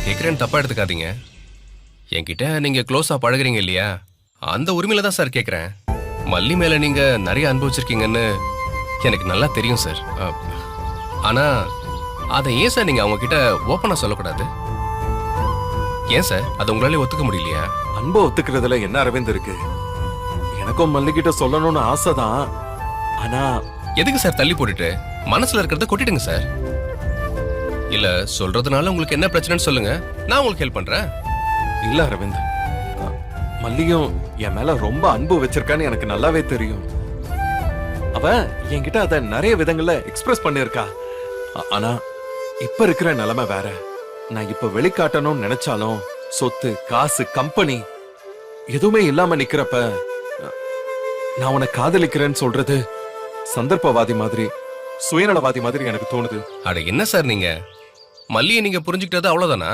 நான் கேட்குறேன்னு தப்பா எடுத்துக்காதீங்க. என்கிட்ட நீங்க க்ளோஸா பழகுறீங்க இல்லையா, அந்த உரிமையில தான் சார் கேட்குறேன். மல்லி மேல நீங்க நிறைய அனுபவிச்சிருக்கீங்கன்னு எனக்கு நல்லா தெரியும் சார். ஆனா அதை ஏன் சார் நீங்க அவங்க கிட்ட ஓப்பனா சொல்லக்கூடாது? ஏன் சார் அதை உங்களாலே ஒத்துக்க முடியலையா? அன்பை ஒத்துக்கிறதுல என்ன அரவிந்த் இருக்கு? எனக்கும் மல்லிகிட்ட சொல்லணும்னு ஆசைதான். ஆனா எதுக்கு சார் தள்ளி போட்டுட்டு மனசுல இருக்கிறத கொட்டிடுங்க சார். இல்ல சொல்றதுனால உங்களுக்கு என்ன பிரச்சனைன்னு சொல்லுங்க, நான் உங்களுக்கு ஹெல்ப் பண்றேன். இல்ல அரவிந்த், மல்லியும் என் மேல ரொம்ப அன்பு வச்சிருக்கான்னு எனக்கு நல்லாவே தெரியும். அவ என்கிட்ட அத நிறைய விதங்கள்ல எக்ஸ்பிரஸ் பண்ணிருக்கா. ஆனா இப்ப இருக்கிற நிலைமை வேற. நான் இப்ப வெளிக்காட்டணும்னு நினைச்சாலும் சொத்து, காசு, கம்பெனி எதுவுமே இல்லாம நிக்கிறப்ப நான் உன்னை காதலிக்கிறேன்னு சொல்றது சந்தர்ப்பவாதி மாதிரி, சுயநலவாதி மாதிரி எனக்கு தோணுது. அட என்ன சார் நீங்க, மல்லியை நீங்க புரிஞ்சுக்கிட்டது அவ்வளவுதானா?